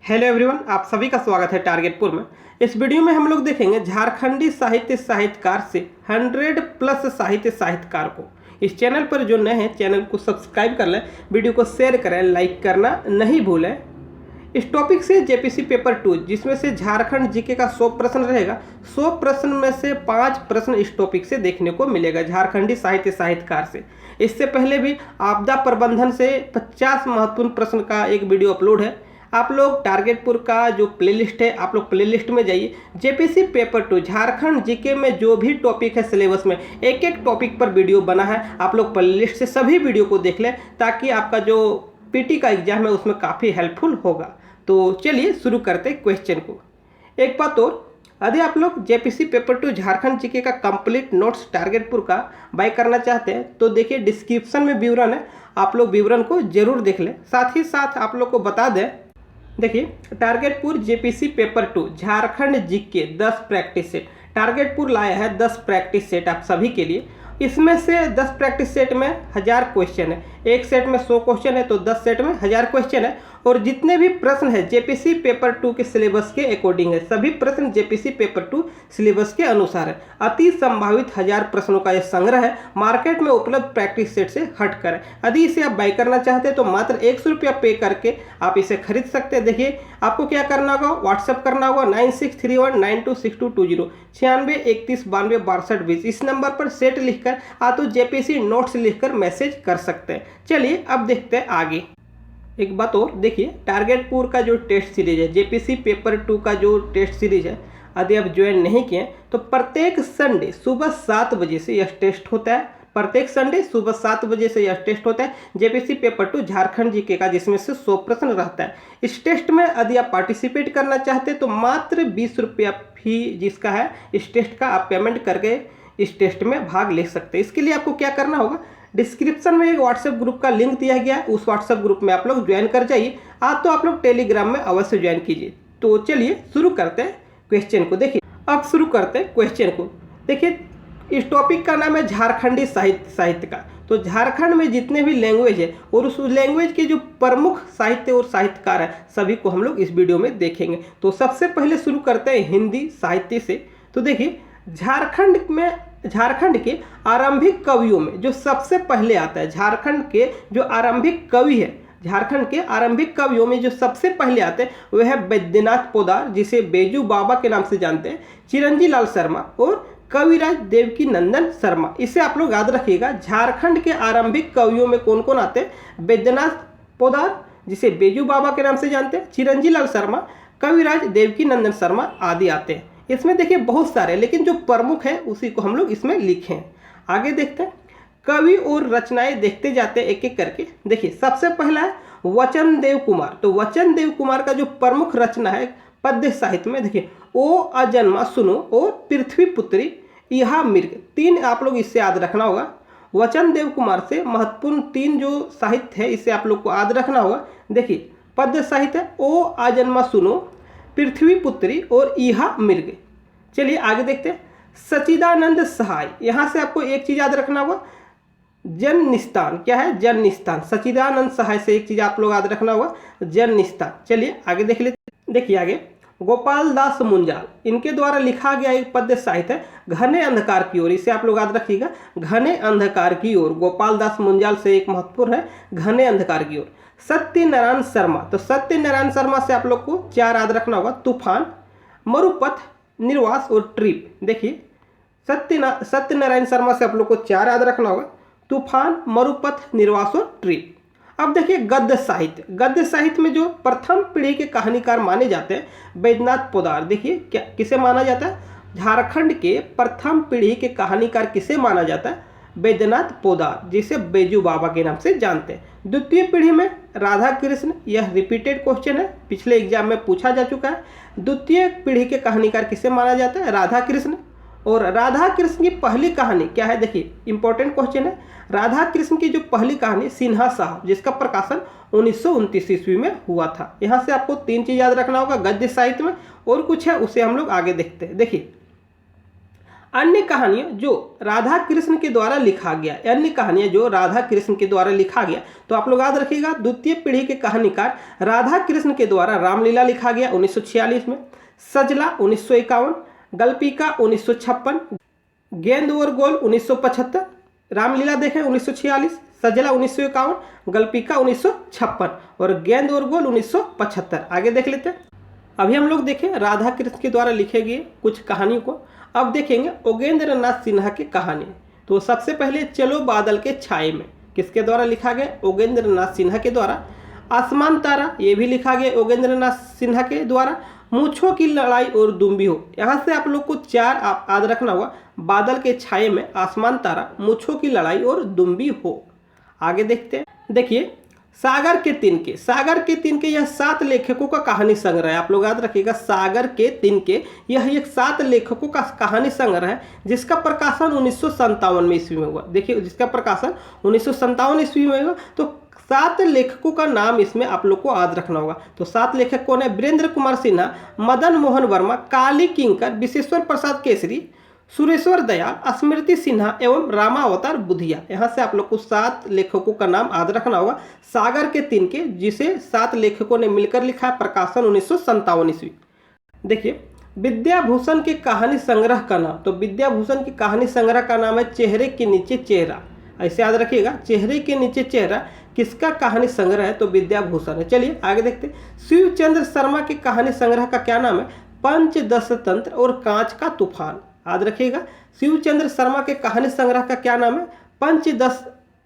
Hello everyone, आप सभी का स्वागत है टारगेटपुर में। इस वीडियो में हम लोग देखेंगे झारखंडी साहित्यकार से 100 प्लस साहित्यकार को। इस चैनल पर जो नए हैं चैनल को सब्सक्राइब कर लें, वीडियो को शेयर करें, लाइक करना नहीं भूलें। इस टॉपिक से जेपीसी पेपर 2 जिसमें से झारखंड जीके का 100 प्रश्न रहेगा, 100 प्रश्न में से 5 प्रश्न इस टॉपिक से देखने को मिलेगा झारखंडी साहित्यकार से। इससे पहले भी आपदा प्रबंधन से 50 महत्वपूर्ण प्रश्न का एक वीडियो अपलोड है। आप लोग टारगेटपुर का जो प्लेलिस्ट है, आप लोग प्लेलिस्ट में जाइए। जेपीसी पेपर 2 झारखंड जीके में जो भी टॉपिक है सिलेबस में, एक एक टॉपिक पर वीडियो बना है। आप लोग प्लेलिस्ट से सभी वीडियो को देख लें ताकि आपका जो पीटी का एग्जाम है उसमें काफ़ी हेल्पफुल होगा। तो चलिए शुरू करते क्वेश्चन को। एक बात और, यदि आप लोग जेपीसी पेपर 2 झारखंड जीके का कंप्लीट नोट्स टारगेटपुर का बाय करना चाहते हैं तो देखिए डिस्क्रिप्शन में विवरण है, आप लोग विवरण को जरूर देख लें। साथ ही साथ आप लोग को बता दें, देखिए टारगेटपुर JPC paper 2 Jharkhand GK 10 practice set टारगेटपुर लाया है। 10 प्रैक्टिस सेट आप सभी के लिए। इसमें से 10 प्रैक्टिस सेट में 1000 क्वेश्चन है। एक सेट में 100 क्वेश्चन है तो 10 सेट में 1000 क्वेश्चन है। और जितने भी प्रश्न है जेपीसी पेपर 2 के सिलेबस के अकॉर्डिंग है। सभी प्रश्न जेपीसी पेपर 2 सिलेबस के अनुसार है। अति संभावित 1000 प्रश्नों का यह संग्रह है। मार्केट में उपलब्ध प्रैक्टिस सेट से हटकर है। यदि इसे आप बाय करना चाहते हैं तो मात्र 100 रुपया पे करके आप इसे खरीद सकते हैं। देखिए आपको क्या करना होगा, व्हाट्सएप करना होगा 9631926220 9631926220। इस नंबर पर सेट लिखकर तो जेपीसी नोट्स लिखकर मैसेज कर सकते हैं। चलिए अब देखते हैं आगे। एक बात और, देखिए टारगेटपुर का जो टेस्ट सीरीज है, जेपीसी पेपर 2 का जो टेस्ट सीरीज है, यदि आप ज्वाइन नहीं किए तो प्रत्येक संडे सुबह 7 बजे से यह टेस्ट होता है। प्रत्येक संडे सुबह 7 बजे से यह टेस्ट होता है जेपीसी पेपर 2 झारखंड जीके का, जिसमें से 100 प्रश्न रहता है। इस टेस्ट में यदि आप पार्टिसिपेट करना चाहते हैं तो मात्र 20 रुपया फी जिसका है इस टेस्ट का आप पेमेंट करके इस टेस्ट में भाग ले सकते हैं। इसके लिए आपको क्या करना होगा, डिस्क्रिप्शन में एक व्हाट्सएप ग्रुप का लिंक दिया गया है, उस व्हाट्सएप ग्रुप में आप लोग ज्वाइन कर जाइए। तो आप लोग टेलीग्राम में अवश्य ज्वाइन कीजिए। तो चलिए शुरू करते हैं क्वेश्चन को। देखिए अब शुरू करते हैं क्वेश्चन को। देखिए इस टॉपिक का नाम है झारखंडी साहित्य का। तो झारखंड में जितने भी लैंग्वेज है और उस लैंग्वेज के जो प्रमुख साहित्य और साहित्यकार है सभी को हम लोग इस वीडियो में देखेंगे। तो सबसे पहले शुरू करते हैं हिंदी साहित्य से। तो देखिए झारखंड के आरंभिक कवियों में जो सबसे पहले आता है, झारखंड के जो आरंभिक कवि है, झारखंड के आरंभिक कवियों में जो सबसे पहले आते हैं वह है बैद्यनाथ पोदार, जिसे बेजू बाबा के नाम से जानते हैं, चिरंजी लाल शर्मा और कविराज देवकी नंदन शर्मा। इसे आप लोग याद रखिएगा। झारखंड के आरंभिक कवियों में कौन कौन आते हैं, बैद्यनाथ पोदार जिसे बेजू बाबा के नाम से जानते हैं, चिरंजी लाल शर्मा, कविराज देवकी नंदन शर्मा आदि आते हैं। इसमें देखिए बहुत सारे, लेकिन जो प्रमुख है उसी को हम लोग इसमें लिखें। आगे देखते हैं कवि और रचनाएं, देखते जाते हैं एक एक करके। देखिए सबसे पहला है वचन देव कुमार। तो वचन देव कुमार का जो प्रमुख रचना है पद्य साहित्य में, देखिए ओ अजन्मा सुनो और पृथ्वी पुत्री यहा मृग, 3 आप लोग इससे याद रखना होगा। वचन देव कुमार से महत्वपूर्ण 3 जो साहित्य है इसे आप लोग को याद रखना होगा। देखिए पद्य साहित्य ओ अजन्मा सुनो, पृथ्वी पुत्री और इहा मृग। चलिए आगे देखते हैं सच्चिदानंद सहाय। यहाँ से आपको एक चीज़ याद रखना होगा, जन निस्तान। क्या है, जन निस्तान। सच्चिदानंद सहाय से एक चीज़ आप लोग याद रखना होगा, जन निस्तान। चलिए आगे देख लेते। देखिए आगे गोपाल दास मुंजाल, इनके द्वारा लिखा गया एक पद्य साहित्य है घने अंधकार की ओर। इसे आप लोग याद रखिएगा, घने अंधकार की ओर। गोपाल दास मुंजाल से एक महत्वपूर्ण है घने अंधकार की ओर। सत्यनारायण शर्मा, तो सत्यनारायण शर्मा से आप लोग को 4 याद रखना होगा, तूफान, मरुपथ, निर्वास और ट्रिप। देखिए सत्यनारायण शर्मा से आप लोग को 4 याद रखना होगा, तूफान, मरुपथ, निर्वास और ट्रिप। अब देखिए गद्य साहित्य। गद्य साहित्य में जो प्रथम पीढ़ी के कहानीकार माने जाते हैं बैद्यनाथ पोदार। देखिए क्या किसे माना जाता है, झारखंड के प्रथम पीढ़ी के कहानीकार किसे माना जाता है, बैद्यनाथ पोदार, जिसे बेजू बाबा के नाम से जानते हैं। द्वितीय पीढ़ी में राधा कृष्ण, यह रिपीटेड क्वेश्चन है, पिछले एग्जाम में पूछा जा चुका है। द्वितीय पीढ़ी के कहानीकार किसे माना जाता है, राधा कृष्ण। और राधा कृष्ण की पहली कहानी क्या है, देखिए इंपॉर्टेंट क्वेश्चन है। राधा कृष्ण की जो पहली कहानी सिन्हा साहब, जिसका प्रकाशन 1929 ईस्वी में हुआ था। यहाँ से आपको 3 चीज़ याद रखना होगा गद्य साहित्य में, और कुछ है उसे हम लोग आगे देखते हैं। देखिए अन्य कहानियाँ जो राधा कृष्ण के द्वारा लिखा गया, अन्य कहानियाँ जो राधा कृष्ण के द्वारा लिखा गया, तो आप लोग याद रखिएगा द्वितीय पीढ़ी के कहानीकार राधा कृष्ण के द्वारा रामलीला लिखा गया 1946 में, सजला 1951, गल्पिका 1956, गेंद और गोल 1975, रामलीला देखें 1946, सजला 1951, गल्पिका 1956 और गेंद और गोल 1975। आगे देख लेते हैं। अभी हम लोग देखें राधा कृष्ण के द्वारा लिखे गए कुछ कहानियों को। अब देखेंगे योगेंद्र नाथ सिन्हा की कहानी। तो सबसे पहले चलो बादल के छाए में, किसके द्वारा लिखा गया? योगेंद्र नाथ सिन्हा के द्वारा। आसमान तारा, ये भी लिखा गया योगेंद्र नाथ सिन्हा के द्वारा। मूंछों की लड़ाई और दुम्बी हो, यहाँ से आप लोग को चार याद रखना होगा। बादल के छाए में, आसमान तारा, मूंछों की लड़ाई और दुम्बी हो। आगे देखते हैं। देखिए सागर के तिनके, सागर के तिनके यह 7 लेखकों का कहानी संग्रह है। आप लोग याद रखिएगा सागर के तिनके यह एक 7 लेखकों का कहानी संग्रह है जिसका प्रकाशन 1957 में ईस्वी में हुआ। देखिए जिसका प्रकाशन 1957 ईस्वी में हुआ। तो 7 लेखकों का नाम इसमें आप लोग को याद रखना होगा। तो 7 लेखक कौन है? वीरेंद्र कुमार सिन्हा, मदन मोहन वर्मा, काली किंकर, विशेश्वर प्रसाद केसरी, सुरेश्वर दयाल, स्मृति सिन्हा एवं रामावतार बुधिया। यहाँ से आप लोग को 7 लेखकों का नाम याद रखना होगा। सागर के तिनके जिसे 7 लेखकों ने मिलकर लिखा है, प्रकाशन 1957 ईस्वी। देखिए विद्याभूषण के कहानी संग्रह का नाम, तो विद्याभूषण की कहानी संग्रह का नाम है चेहरे के नीचे चेहरा। ऐसे याद रखिएगा, चेहरे के नीचे चेहरा किसका कहानी संग्रह है? तो विद्याभूषण है। चलिए आगे देखते हैं। शिवचंद्र शर्मा की कहानी संग्रह का क्या नाम है? पंचदश तंत्र और कांच का तूफान। याद रखिएगा शिवचंद्र शर्मा के कहानी संग्रह का क्या नाम है?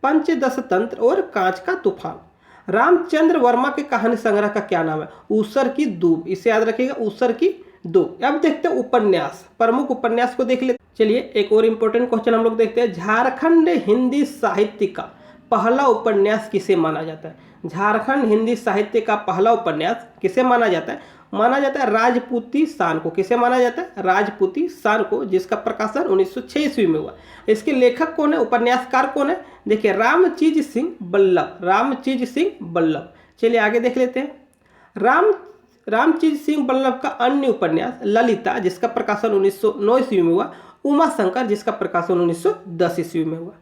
पंचदश तंत्र और कांच का तूफान। रामचंद्र वर्मा के कहानी संग्रह का क्या नाम है? ऊसर की दूब। इसे याद रखिएगा, ऊसर की दूब। अब देखते हैं उपन्यास, प्रमुख उपन्यास को देख लेते। चलिए एक और इम्पोर्टेंट क्वेश्चन हम लोग देखते हैं। झारखंड हिंदी साहित्य का पहला उपन्यास किसे माना जाता है? झारखंड हिंदी साहित्य का पहला उपन्यास किसे माना जाता है? माना जाता है राजपूती शान को। किसे माना जाता है? राजपूती शान को, जिसका प्रकाशन 1906 ईस्वी में हुआ। इसके लेखक कौन है? उपन्यासकार कौन है? देखिए रामचीज सिंह बल्लभ, रामचीज सिंह बल्लभ। चलिए आगे देख लेते हैं। रामचीज सिंह बल्लभ का अन्य उपन्यास ललिता, जिसका प्रकाशन 1909 ईस्वी में हुआ। उमा शंकर, जिसका प्रकाशन 1910 ईस्वी में हुआ।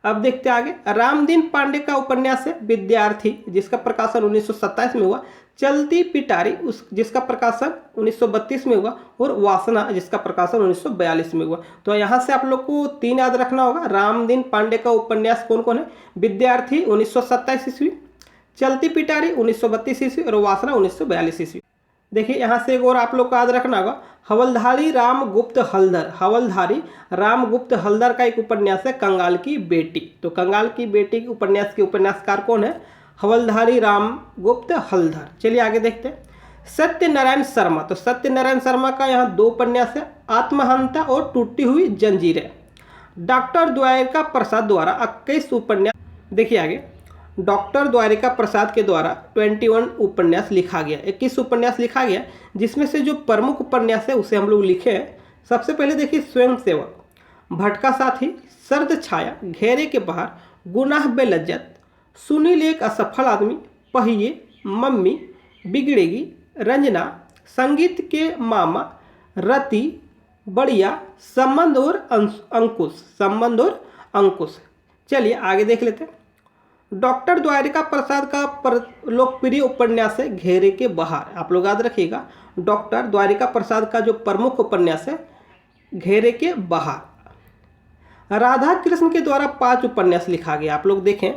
अब देखते हैं आगे। रामदीन पांडे का उपन्यास है विद्यार्थी, जिसका प्रकाशन 1927 में हुआ। चलती पिटारी, जिसका प्रकाशन 1932 में हुआ। और वासना, जिसका प्रकाशन 1942 में हुआ। तो यहाँ से आप लोग को 3 याद रखना होगा। रामदीन पांडे का उपन्यास कौन कौन है? विद्यार्थी 1927 ईस्वी, चलती पिटारी 1932 ईस्वी और वासना 1942 ईस्वी। देखिए यहाँ से एक और आप लोग को याद रखना होगा। हवलधारी रामगुप्त हलधर, हवलधारी रामगुप्त हलधर का एक उपन्यास है कंगाल की बेटी। तो कंगाल की बेटी के उपन्यास के उपन्यासकार कौन है? हवलधारी रामगुप्त हलधर। चलिए आगे देखते हैं। सत्यनारायण शर्मा, तो सत्यनारायण शर्मा का यहाँ 2 उपन्यास है, आत्महंता और टूटी हुई जंजीरें। डॉक्टर द्वारिका प्रसाद द्वारा 21 उपन्यास। देखिए आगे। डॉक्टर द्वारिका प्रसाद के द्वारा 21 उपन्यास लिखा गया, 21 उपन्यास लिखा गया, जिसमें से जो प्रमुख उपन्यास है उसे हम लोग लिखे हैं। सबसे पहले देखिए स्वयंसेवक, भटका साथी, सर्द छाया, घेरे के बाहर, गुनाह बेलज्जत, सुनील एक असफल आदमी, पहिए, मम्मी, बिगड़ेगी, रंजना, संगीत के मामा, रति, बढ़िया, संबंध और अंकुश, संबंध और अंकुश। चलिए आगे देख लेते हैं। डॉक्टर द्वारिका प्रसाद का लोकप्रिय उपन्यास है घेरे के बाहर। आप लोग याद रखिएगा डॉक्टर द्वारिका प्रसाद का जो प्रमुख उपन्यास है घेरे के बाहर। राधा कृष्ण के द्वारा 5 उपन्यास लिखा गया। आप लोग देखें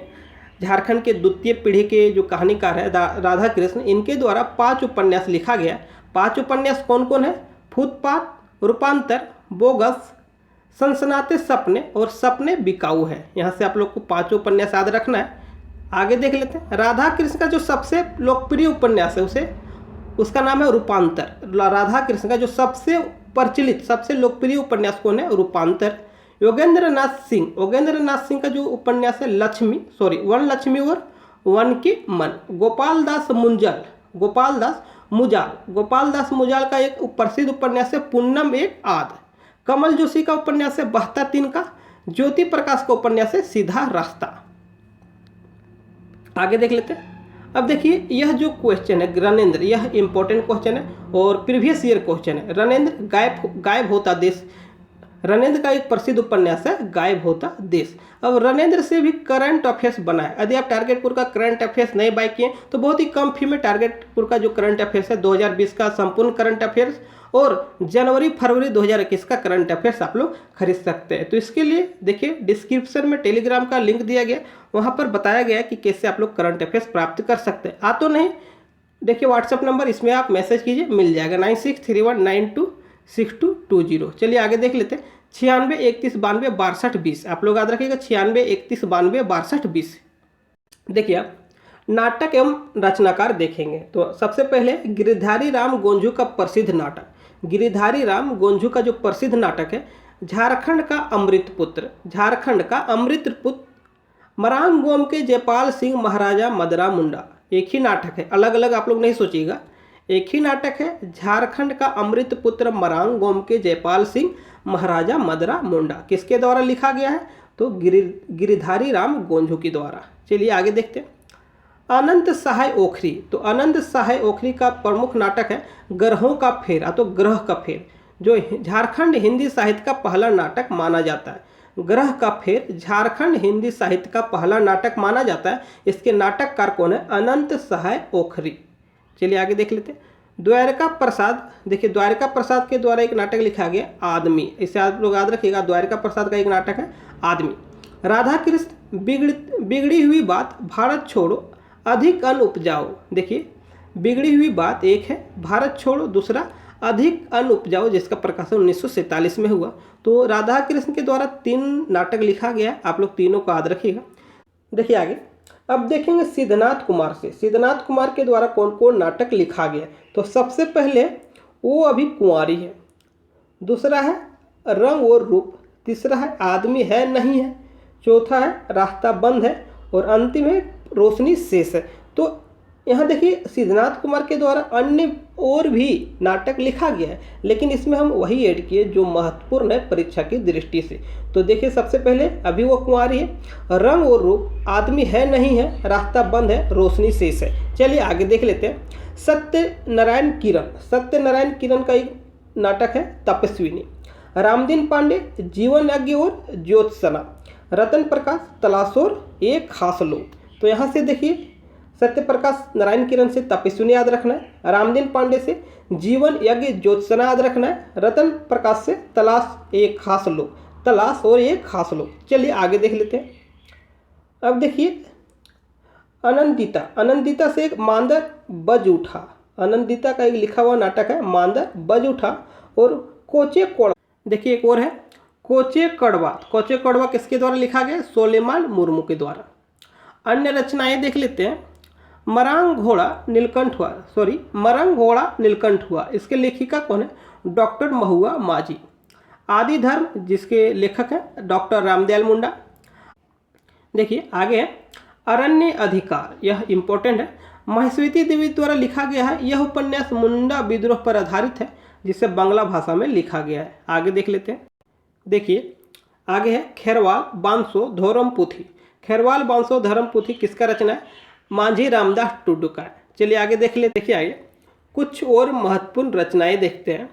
झारखंड के द्वितीय पीढ़ी के जो कहानीकार है राधा कृष्ण, इनके द्वारा 5 उपन्यास लिखा गया। 5 उपन्यास कौन कौन है? फुटपाथ, रूपांतर, बोगस, सनसनाते सपने और सपने बिकाऊ है। यहाँ से आप लोग को 5 उपन्यास याद रखना है। आगे देख लेते हैं। राधा कृष्ण का जो सबसे लोकप्रिय उपन्यास है उसका नाम है रूपांतर। राधा कृष्ण का जो सबसे प्रचलित सबसे लोकप्रिय उपन्यास कौन है? रूपांतर। योगेंद्र नाथ सिंह का जो उपन्यास है वन लक्ष्मी और वन के मन। गोपाल दास मुजाल का एक प्रसिद्ध उपन्यास है पुन्नम एक आद। कमल जोशी का उपन्यास है बहता तिनका। ज्योति प्रकाश का उपन्यास है सीधा रास्ता। आगे देख लेते हैं। अब देखिए यह जो क्वेश्चन है रणेंद्र, यह इंपॉर्टेंट क्वेश्चन है और प्रीवियस ईयर क्वेश्चन है। रणेंद्र गायब होता देश, रणेंद्र का एक प्रसिद्ध उपन्यास है गायब होता देश। अब रणेंद्र से भी करंट अफेयर्स बना है। यदि आप टारगेटपुर का करंट अफेयर्स नहीं बाय किए तो बहुत ही कम फी में टारगेटपुर का जो करंट अफेयर्स है 2020 का संपूर्ण करंट अफेयर्स और जनवरी फरवरी 2021 का करंट अफेयर्स आप लोग खरीद सकते हैं। तो इसके लिए देखिए डिस्क्रिप्शन में टेलीग्राम का लिंक दिया गया, वहाँ पर बताया गया है कि कैसे आप लोग करंट अफेयर्स प्राप्त कर सकते हैं। तो नहीं देखिए व्हाट्सअप नंबर, इसमें आप मैसेज कीजिए, मिल जाएगा 9631926220। चलिए आगे देख लेते हैं। 96 31 92 62 20, आप लोग याद रखिएगा 96 31 92 62 20। देखिए आप नाटक एवं रचनाकार देखेंगे तो सबसे पहले गिरिधारी राम गोंझू का प्रसिद्ध नाटक, गिरिधारी राम गोंझू का जो प्रसिद्ध नाटक है झारखंड का अमृत पुत्र, झारखंड का अमृत पुत्र मरांग गोम के जयपाल सिंह महाराजा मदरा मुंडा। एक ही नाटक है, अलग अलग आप लोग नहीं सोचिएगा, एक ही नाटक है। झारखंड का अमृत पुत्र मरांग गोम के जयपाल सिंह महाराजा मदरा मुंडा किसके द्वारा लिखा गया है? तो गिरिधारी राम गोंझू के द्वारा। चलिए आगे देखते हैं। अनंत सहाय ओखरी, तो अनंत सहाय ओखरी का प्रमुख नाटक है ग्रहों का फेर, तो ग्रह का फेर, जो झारखंड हिंदी साहित्य का पहला नाटक माना जाता है। ग्रह का फेर झारखंड हिंदी साहित्य का पहला नाटक माना जाता है। इसके नाटककार कौन है? अनंत सहाय ओखरी। चलिए आगे देख लेते हैं। द्वारिका प्रसाद, देखिए द्वारिका प्रसाद के द्वारा एक नाटक लिखा गया आदमी, इसे आप लोग याद रखिएगा, द्वारिका प्रसाद का एक नाटक है आदमी। राधा कृष्ण बिगड़ी हुई बात, भारत छोड़ो, अधिक अन्न उपजाओ। देखिए बिगड़ी हुई बात एक है, भारत छोड़ो दूसरा अधिक अन्न उपजाओ, जिसका प्रकाशन 1947 में हुआ। तो राधा कृष्ण के द्वारा 3 नाटक लिखा गया, आप लोग तीनों को याद रखिएगा। देखिए आगे अब देखेंगे सिद्धनाथ कुमार से, सिद्धनाथ कुमार के द्वारा कौन कौन नाटक लिखा गया। तो सबसे पहले वो अभी कुंवारी है, दूसरा है रंग और रूप, तीसरा है आदमी है नहीं है, चौथा है रास्ता बंद है और अंतिम है रोशनी शेष है। तो यहाँ देखिए सिद्धनाथ कुमार के द्वारा अन्य और भी नाटक लिखा गया है, लेकिन इसमें हम वही ऐड किए जो महत्वपूर्ण है परीक्षा की दृष्टि से। तो देखिए सबसे पहले अभी वो कुंवारी है, रंग और रूप, आदमी है नहीं है, रास्ता बंद है, रोशनी शेष है। चलिए आगे देख लेते हैं। सत्यनारायण किरण, सत्यनारायण किरण का एक नाटक है तपस्विनी। रामदीन पांडे जीवन यज्ञ और ज्योत्सना, रतन प्रकाश तलाशोर एक खास लोग। तो यहाँ से देखिए सत्य प्रकाश नारायण किरण से तपस्विनी याद रखना है, रामदीन पांडे से जीवन यज्ञ ज्योत्सना याद रखना है, रतन प्रकाश से तलाश एक खास लोग, तलाश और एक खास लोग। चलिए आगे देख लेते हैं। अब देखिए अनंदिता, अनंदिता से एक मांदर बज उठा, अनंदिता का एक लिखा हुआ नाटक है मांदर बज उठा। और कोचे कड़वा, देखिए एक और है कोचे कड़वा, कोचे कड़वा किसके द्वारा लिखा गया? सोलेमान मुर्मू के द्वारा। अन्य रचनाएं देख लेते हैं। मरांग घोड़ा नीलकंठ हुआ, मरंग घोड़ा नीलकंठ हुआ, इसके लेखिका कौन है? डॉक्टर महुआ माझी। आदि धर्म, जिसके लेखक हैं डॉक्टर रामदयाल मुंडा। देखिए आगे है अरण्य अधिकार, यह इंपॉर्टेंट है, महेश्वती देवी द्वारा लिखा गया है। यह उपन्यास मुंडा विद्रोह पर आधारित है, जिसे बांग्ला भाषा में लिखा गया है। आगे देख लेते हैं। देखिए आगे है खेरवाल बांसो धोरम पुथी, खेरवाल बांसो धर्म पुथी किसका रचना है? मांझी रामदास टुडू का है। चलिए आगे देख ले। देखिए आगे कुछ और महत्वपूर्ण रचनाएं देखते हैं।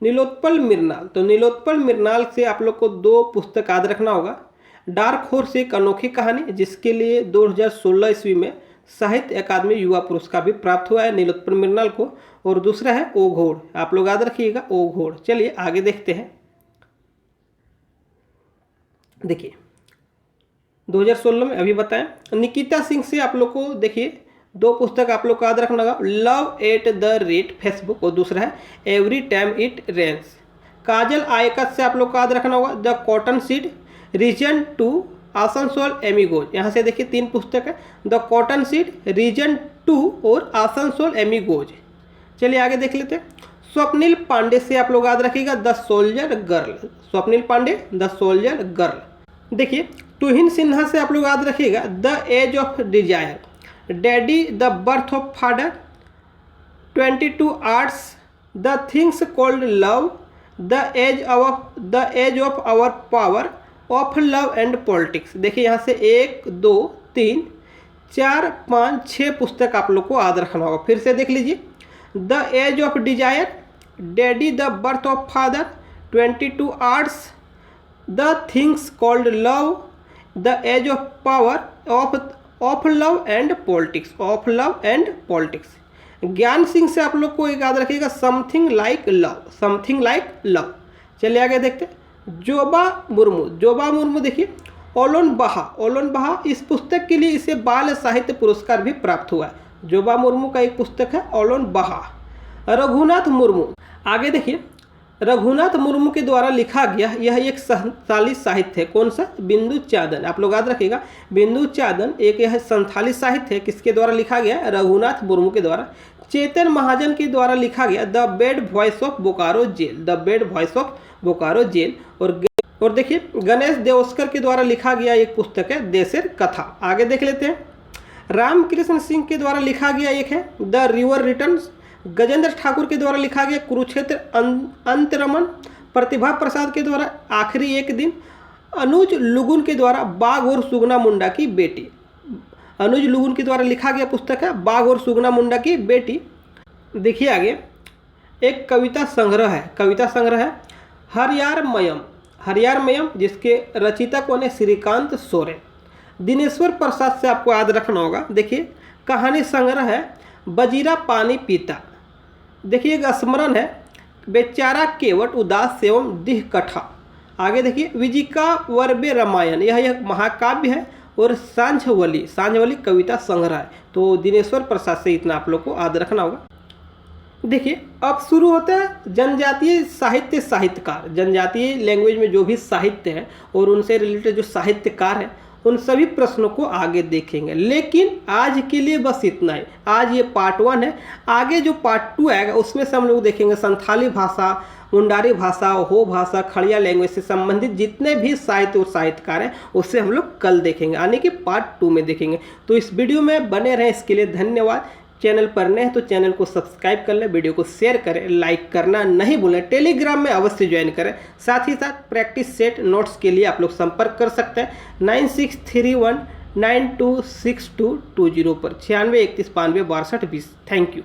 नीलोत्पल मृणाल, तो नीलोत्पल मृणाल से आप लोग को 2 पुस्तक याद रखना होगा। डार्क हॉर्स एक अनोखी कहानी, जिसके लिए 2016 ईस्वी में साहित्य अकादमी युवा पुरस्कार भी प्राप्त हुआ है नीलोत्पल मृणाल को। और दूसरा है ओ घोड़, आप लोग याद रखिएगा ओ घोड़। चलिए आगे देखते हैं। देखिए 2016 में अभी बताएं। निकिता सिंह से आप लोग को देखिए 2 पुस्तक आप लोग को याद रखना होगा, love at the rate Facebook और दूसरा है एवरी टाइम इट रेन्स। काजल आयकत से आप लोग को याद रखना होगा the cotton seed, region 2 Asansol amigos. यहाँ से देखिए 3 पुस्तक है, द कॉटन सीड, रीजन 2 और आसनसोल एमिगोज। चलिए आगे देख लेते हैं। स्वप्निल पांडे से आप लोग याद रखिएगा the soldier girl, Swapnil Pandey the soldier girl. देखिए तुहिन सिन्हा से आप लोग याद रखिएगा the age of desire, daddy the birth of father, 22 arts, the things called love, the age of our power, of love and politics. देखिए यहाँ से 1 2 3 4 5 6 पुस्तक आप लोग को याद रखना होगा। फिर से देख लीजिए, the age of desire, daddy the birth of father, 22 arts, the things called love, the age of power of love and politics, of love and politics. Gyan Singh से आप लोग को एक याद रखिएगा, something like love, something like love. चलिए आगे देखते हैं। जोबा मुर्मू, जोबा मुर्मू देखिए, ओलोन बहा, ओलोन बहा, इस पुस्तक के लिए इसे बाल साहित्य पुरस्कार भी प्राप्त हुआ है। जोबा मुर्मू का एक पुस्तक है ओलोन बहा। रघुनाथ मुर्मू, आगे देखिए, रघुनाथ मुर्मू के द्वारा लिखा गया यह एक संथाली साहित्य है। कौन सा? बिंदु चादन। आप लोग याद रखिएगा, बिंदु चादन एक यह संथाली साहित्य है। किसके द्वारा लिखा गया? रघुनाथ मुर्मू के द्वारा। चेतन महाजन के द्वारा लिखा गया the bad voice of Bokaro jail, the bad voice of Bokaro jail. और देखिए, गणेश देवस्कर के द्वारा लिखा गया एक पुस्तक है देशेर कथा। आगे देख लेते हैं। रामकृष्ण सिंह के द्वारा लिखा गया एक है the river returns. Gajendra Thakur के द्वारा लिखा गया कुरुक्षेत्र अंतरमन। प्रतिभा प्रसाद के द्वारा आखिरी एक दिन। अनुज लुगुन के द्वारा बाघ और सुगना मुंडा की बेटी, अनुज लुगुन के द्वारा लिखा गया पुस्तक है बाघ और सुगना मुंडा की बेटी। देखिए आगे, एक कविता संग्रह है, कविता संग्रह है हरियार मयम, हरियार मयम, जिसके रचिता कौन है? श्रीकांत सोरेन। दिनेश्वर प्रसाद से आपको याद रखना होगा। देखिए, कहानी संग्रह है बजीरा पानी पीता। देखिए, एक स्मरण है बेचारा केवट उदास एवं दिह कठा। आगे देखिए, विजिका वर्बे रामायण, यह एक महाकाव्य है। और सांझवली, सांझवली कविता संग्रह है। तो दिनेश्वर प्रसाद से इतना आप लोग को याद रखना होगा। देखिए, अब शुरू होता है जनजातीय साहित्य साहित्यकार। जनजातीय लैंग्वेज में जो भी साहित्य है और उनसे रिलेटेड जो साहित्यकार है, उन सभी प्रश्नों को आगे देखेंगे। लेकिन आज के लिए बस इतना ही। आज ये पार्ट 1 है। आगे जो पार्ट 2 आएगा उसमें से हम लोग देखेंगे संथाली भाषा, मुंडारी भाषा, हो भाषा, खड़िया लैंग्वेज से संबंधित जितने भी साहित्य और साहित्यकार हैं उससे हम लोग कल देखेंगे, यानी कि पार्ट 2 में देखेंगे। तो इस वीडियो में बने रहें, इसके लिए धन्यवाद। चैनल पर नए हैं तो चैनल को सब्सक्राइब कर लें, वीडियो को शेयर करें, लाइक करना नहीं भूलें, टेलीग्राम में अवश्य ज्वाइन करें। साथ ही साथ प्रैक्टिस सेट नोट्स के लिए आप लोग संपर्क कर सकते हैं 9631926220 पर 96 31 92 62 20। Thank you.